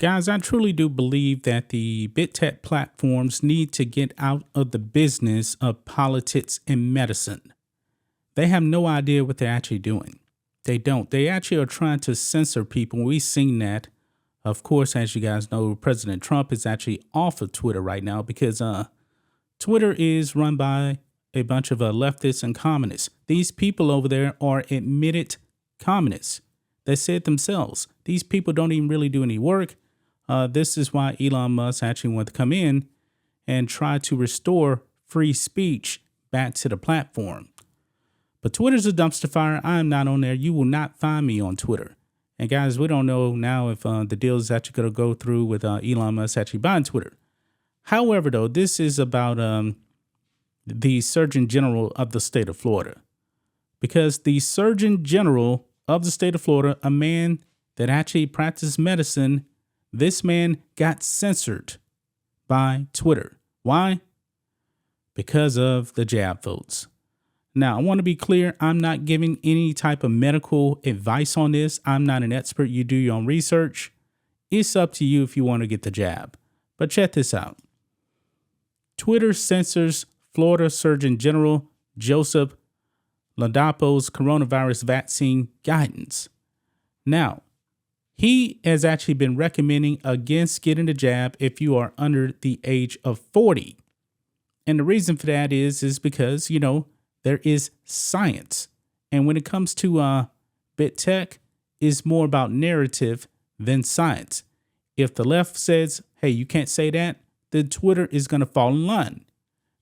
Guys, I truly do believe that the big tech platforms need to get out of the business of politics and medicine. They have no idea what they're actually doing. They don't. They actually are trying to censor people. We've seen that. Of course, as you guys know, President Trump is actually off of Twitter right now because Twitter is run by a bunch of leftists and communists. These people over there are admitted communists. They said themselves, these people don't even really do any work. This is why Elon Musk actually wanted to come in and try to restore free speech back to the platform. But Twitter's a dumpster fire. I'm not on there. You will not find me on Twitter. And guys, we don't know now if the deal is actually going to go through with Elon Musk actually buying Twitter. However, though, this is about the Surgeon General of the state of Florida. Because the Surgeon General of the state of Florida, a man that actually practiced medicine, this man got censored by Twitter. Why? Because of the jab votes. Now, I want to be clear. I'm not giving any type of medical advice on this. I'm not an expert. You do your own research. It's up to you if you want to get the jab. But check this out. Twitter censors Florida Surgeon General Joseph Ladapo's coronavirus vaccine guidance. Now, he has actually been recommending against getting the jab if you are under the age of 40. And the reason for that is because, there is science. And when it comes to big tech, it's more about narrative than science. If the left says, hey, you can't say that, then Twitter is going to fall in line.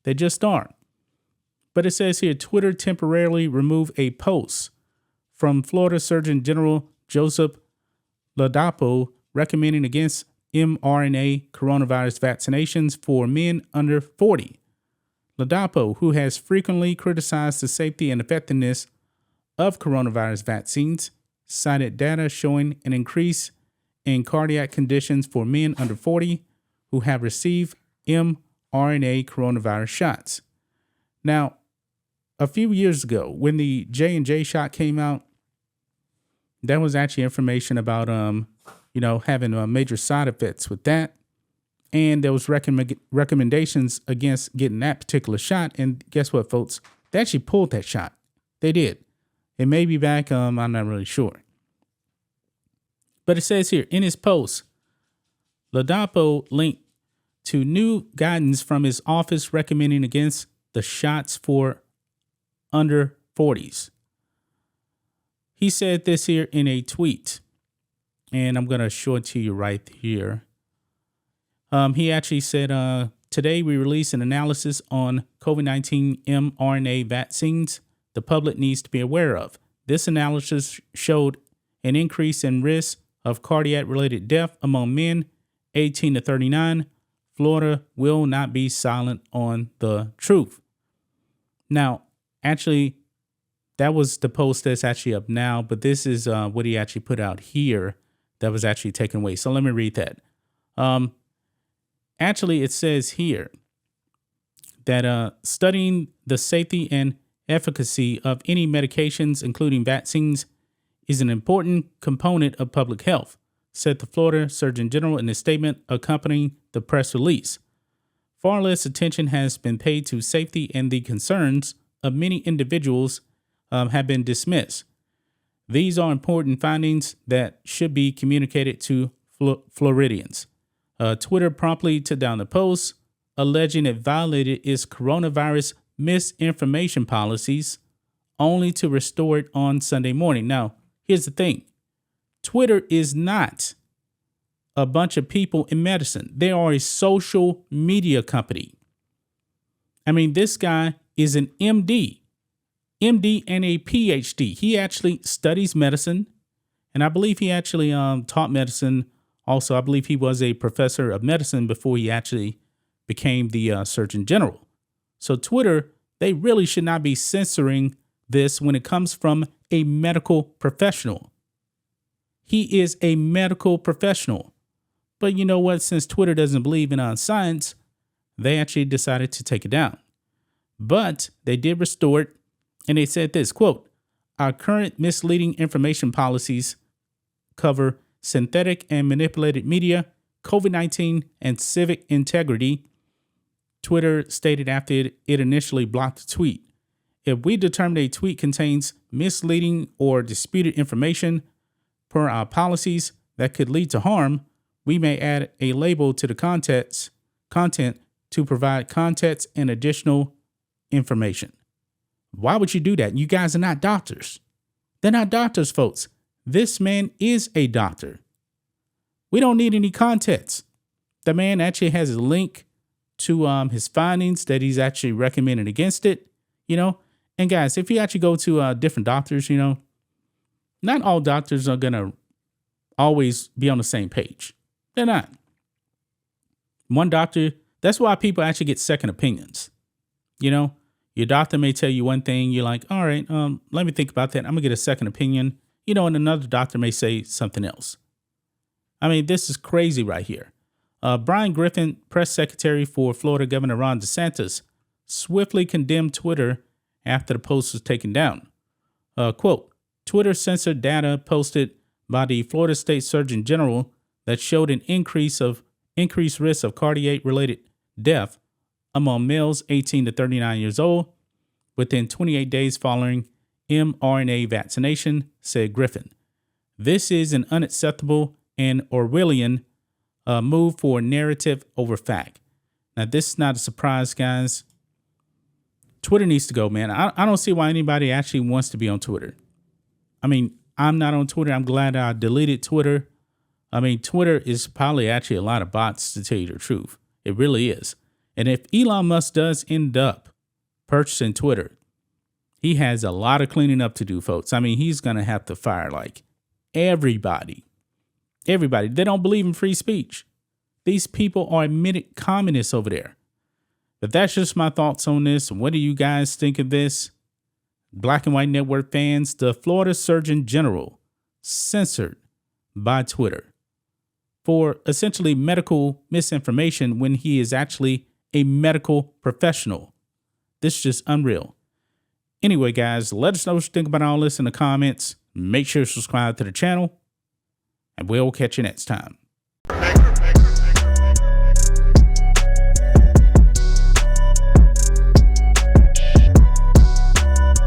They just aren't. But it says here, Twitter temporarily removed a post from Florida Surgeon General Joseph Ladapo recommending against mRNA coronavirus vaccinations for men under 40. Ladapo, who has frequently criticized the safety and effectiveness of coronavirus vaccines, cited data showing an increase in cardiac conditions for men under 40 who have received mRNA coronavirus shots. Now, a few years ago, when the J&J shot came out, there was actually information about, having major side effects with that. And there was recommendations against getting that particular shot. And guess what, folks? They actually pulled that shot. They did. It may be back. I'm not really sure. But it says here in his post, Ladapo linked to new guidance from his office recommending against the shots for under 40s. He said this here in a tweet, and I'm going to show it to you right here. He actually said, today we release an analysis on COVID-19 mRNA vaccines the public needs to be aware of. This analysis showed an increase in risk of cardiac-related death among men 18 to 39. Florida will not be silent on the truth. Now, actually, that was the post that's actually up now, but this is what he actually put out here that was actually taken away. So let me read that. Actually, it says here that studying the safety and efficacy of any medications, including vaccines, is an important component of public health, said the Florida Surgeon General in a statement accompanying the press release. Far less attention has been paid to safety, and the concerns of many individuals have been dismissed. These are important findings that should be communicated to Floridians. Twitter promptly took down the post, alleging it violated its coronavirus misinformation policies, only to restore it on Sunday morning. Now, here's the thing. Twitter is not a bunch of people in medicine. They are a social media company. I mean, this guy is an MD and a PhD. He actually studies medicine, and I believe he actually taught medicine. Also, I believe he was a professor of medicine before he actually became the Surgeon General. So Twitter, they really should not be censoring this when it comes from a medical professional. He is a medical professional. But you know what? Since Twitter doesn't believe in science, they actually decided to take it down. But they did restore it, and they said this, quote, "Our current misleading information policies cover synthetic and manipulated media, COVID-19, and civic integrity, Twitter stated after it initially blocked the tweet. If we determine a tweet contains misleading or disputed information per our policies that could lead to harm, we may add a label to the content to provide context and additional information. Why would you do that? You guys are not doctors. They're not doctors, folks. This man is a doctor. We don't need any context. The man actually has a link to his findings that he's actually recommending against it, And guys, if you actually go to different doctors, not all doctors are going to always be on the same page. They're not. One doctor, that's why people actually get second opinions. Your doctor may tell you one thing. You're like, all right, let me think about that. I'm going to get a second opinion. And another doctor may say something else. I mean, this is crazy right here. Brian Griffin, press secretary for Florida Governor Ron DeSantis, swiftly condemned Twitter after the post was taken down. Quote, Twitter censored data posted by the Florida State Surgeon General that showed an increased risk of cardiac-related death among males 18 to 39 years old within 28 days following mRNA vaccination, said Griffin. This is an unacceptable and Orwellian move for narrative over fact. Now, this is not a surprise, guys. Twitter needs to go, man. I don't see why anybody actually wants to be on Twitter. I mean, I'm not on Twitter. I'm glad I deleted Twitter. I mean, Twitter is probably actually a lot of bots, to tell you the truth. It really is. And if Elon Musk does end up purchasing Twitter, he has a lot of cleaning up to do, folks. I mean, he's going to have to fire like everybody. Everybody. They don't believe in free speech. These people are admitted communists over there. But that's just my thoughts on this. What do you guys think of this? Black and White Network fans, the Florida Surgeon General censored by Twitter for essentially medical misinformation when he is actually a medical professional. This is just unreal. Anyway, guys, let us know what you think about all this in the comments. Make sure to subscribe to the channel, and we'll catch you next time.